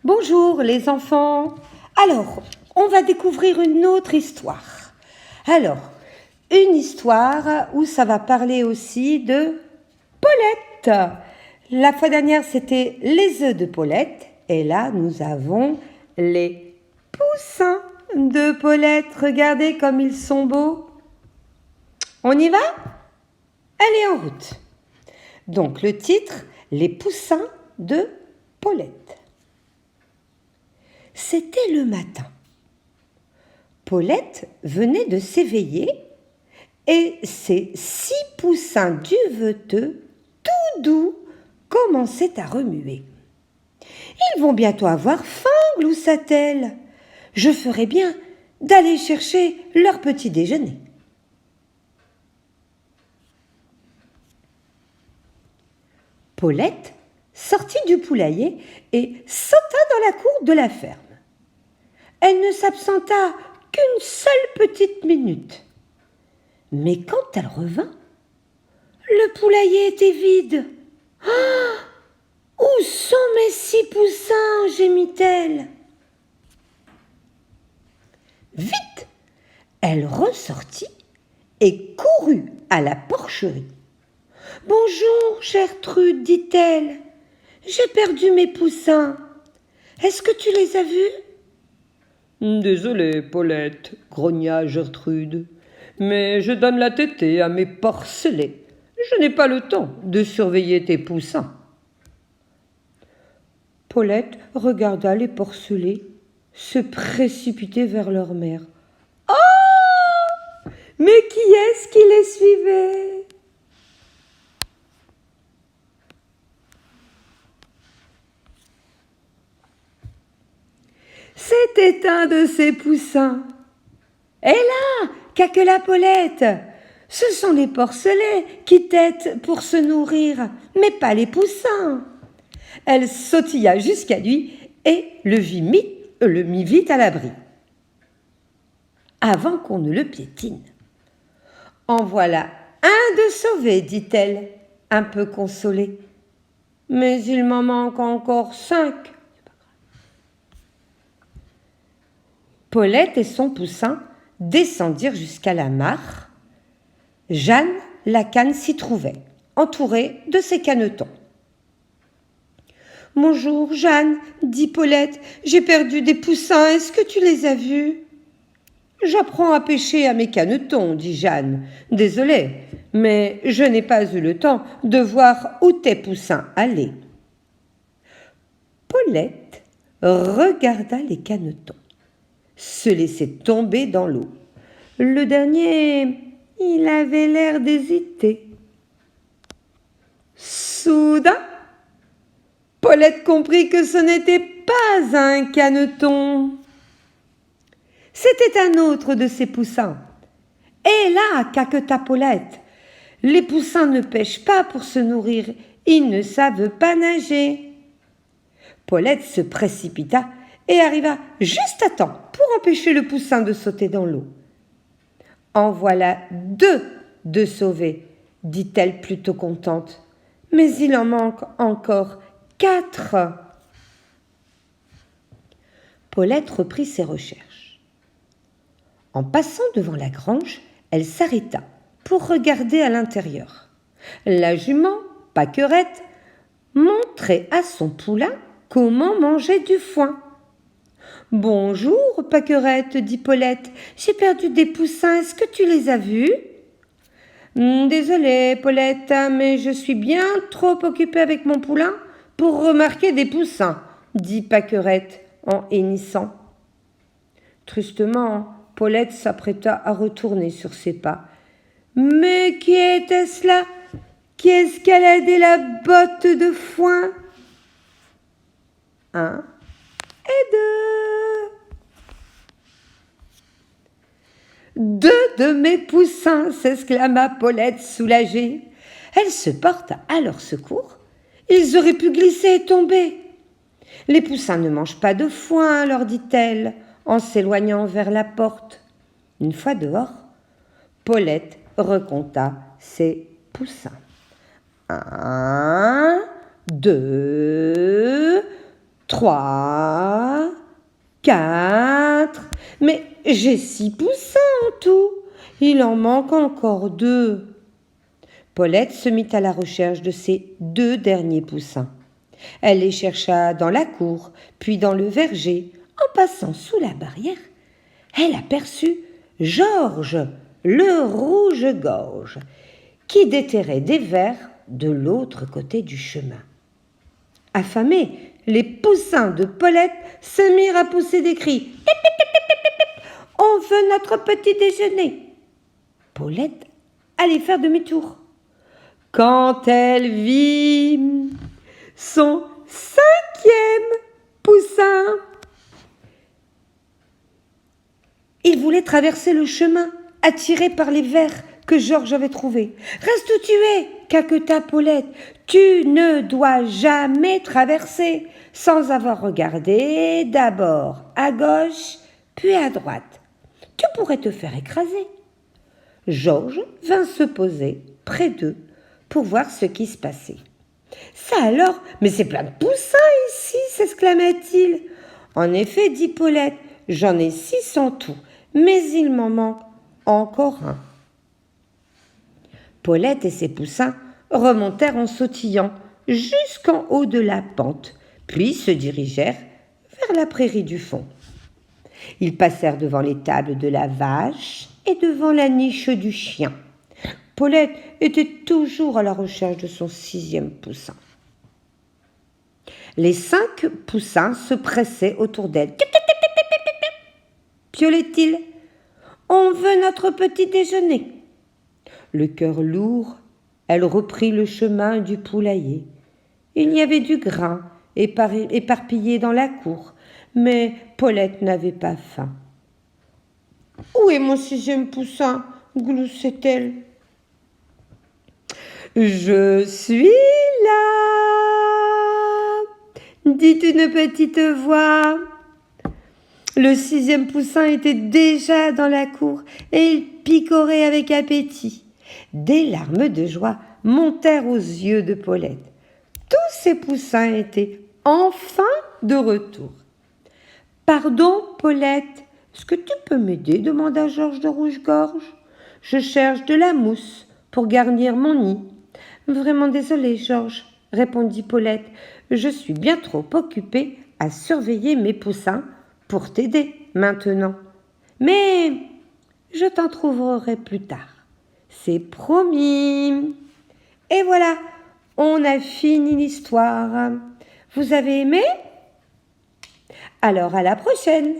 Bonjour les enfants. Alors, on va découvrir une autre histoire. Alors, une histoire où ça va parler aussi de Paulette. La fois dernière, c'était les œufs de Paulette. Et là, nous avons les poussins de Paulette. Regardez comme ils sont beaux. On y va? Allez, en route. Donc, le titre, les poussins de Paulette. C'était le matin. Paulette venait de s'éveiller et ses 6 poussins duveteux, tout doux, commençaient à remuer. Ils vont bientôt avoir faim, gloussa-t-elle. Je ferais bien d'aller chercher leur petit déjeuner. Paulette sortit du poulailler et sauta dans la cour de la ferme. Elle ne s'absenta qu'une seule petite minute. Mais quand elle revint, le poulailler était vide. « Ah, où sont mes 6 poussins ?» gémit-elle. Vite, elle ressortit et courut à la porcherie. « Bonjour, Gertrude, dit-elle. J'ai perdu mes poussins. Est-ce que tu les as vus ? » Désolée, Paulette, grogna Gertrude, mais je donne la tétée à mes porcelets. Je n'ai pas le temps de surveiller tes poussins. Paulette regarda les porcelets se précipiter vers leur mère. « Oh ! Mais qui est-ce qui les suivait ?» C'était un de ses poussins. « Hé là, caquela Paulette, ce sont les porcelets qui têtent pour se nourrir, mais pas les poussins. » Elle sautilla jusqu'à lui et le mit vite à l'abri, avant qu'on ne le piétine. « En voilà un de sauvé, dit-elle, un peu consolée. Mais il m'en manque encore 5. Paulette et son poussin descendirent jusqu'à la mare. Jeanne, la canne, s'y trouvait, entourée de ses canetons. « Bonjour, Jeanne, dit Paulette, j'ai perdu des poussins, est-ce que tu les as vus ?»« J'apprends à pêcher à mes canetons, dit Jeanne. Désolée, mais je n'ai pas eu le temps de voir où tes poussins allaient. » Paulette regarda les canetons, se laissait tomber dans l'eau. Le dernier, il avait l'air d'hésiter. Soudain, Paulette comprit que ce n'était pas un caneton. C'était un autre de ses poussins. « Et là, caqueta Paulette, les poussins ne pêchent pas pour se nourrir, ils ne savent pas nager. » Paulette se précipita et arriva juste à temps pour empêcher le poussin de sauter dans l'eau. « En voilà 2 de sauvés, dit-elle plutôt contente. Mais il en manque encore 4. Paulette reprit ses recherches. En passant devant la grange, elle s'arrêta pour regarder à l'intérieur. La jument, Pâquerette, montrait à son poulain comment manger du foin. « Bonjour, Pâquerette, dit Paulette, j'ai perdu des poussins, est-ce que tu les as vus ?»« Désolée, Paulette, mais je suis bien trop occupée avec mon poulain pour remarquer des poussins, dit Pâquerette en hennissant. Tristement, Paulette s'apprêta à retourner sur ses pas. Mais qui était-ce là qui escaladait la botte de foin? 1 et 2. 2 de mes poussins, s'exclama Paulette soulagée. Elle se porta à leur secours. Ils auraient pu glisser et tomber. Les poussins ne mangent pas de foin, leur dit-elle, en s'éloignant vers la porte. Une fois dehors, Paulette recompta ses poussins. 1, 2, 3, 4. Mais j'ai 6 poussins en tout. Il en manque encore 2. Paulette se mit à la recherche de ses 2 derniers poussins. Elle les chercha dans la cour, puis dans le verger. En passant sous la barrière, elle aperçut Georges, le rouge-gorge, qui déterrait des vers de l'autre côté du chemin. Affamés, les poussins de Paulette se mirent à pousser des cris. Pip, pip, pip, pip, pip, pip. On veut notre petit déjeuner. Paulette allait faire demi-tour. Quand elle vit son 5e poussin, il voulait traverser le chemin, attiré par les vers que Georges avait trouvés. « Reste où tu es, caqueta Paulette, tu ne dois jamais traverser sans avoir regardé d'abord à gauche, puis à droite. Tu pourrais te faire écraser. » Georges vint se poser près d'eux pour voir ce qui se passait. « Ça alors, mais c'est plein de poussins ici !» s'exclama-t-il. « En effet, dit Paulette, j'en ai 6 en tout, mais il m'en manque encore un. » Paulette et ses poussins remontèrent en sautillant jusqu'en haut de la pente, puis se dirigèrent vers la prairie du fond. Ils passèrent devant l'étable de la vache et devant la niche du chien. Paulette était toujours à la recherche de son 6e poussin. Les 5 poussins se pressaient autour d'elle. Piaulait-il, on veut notre petit déjeuner. Le cœur lourd, elle reprit le chemin du poulailler. Il y avait du grain éparpillé dans la cour, mais Paulette n'avait pas faim. « Où est mon 6e poussin ?» gloussait-elle. « Je suis là !» dit une petite voix. Le 6e poussin était déjà dans la cour et il picorait avec appétit. Des larmes de joie montèrent aux yeux de Paulette. Tous ces poussins étaient enfin de retour. « Pardon, Paulette, est-ce que tu peux m'aider ?» demanda Georges de Rouge-Gorge. « Je cherche de la mousse pour garnir mon nid. »« Vraiment désolée, Georges, » répondit Paulette. « Je suis bien trop occupée à surveiller mes poussins pour t'aider maintenant. Mais je t'en trouverai plus tard. C'est promis. » Et voilà, on a fini l'histoire. Vous avez aimé ? Alors à la prochaine.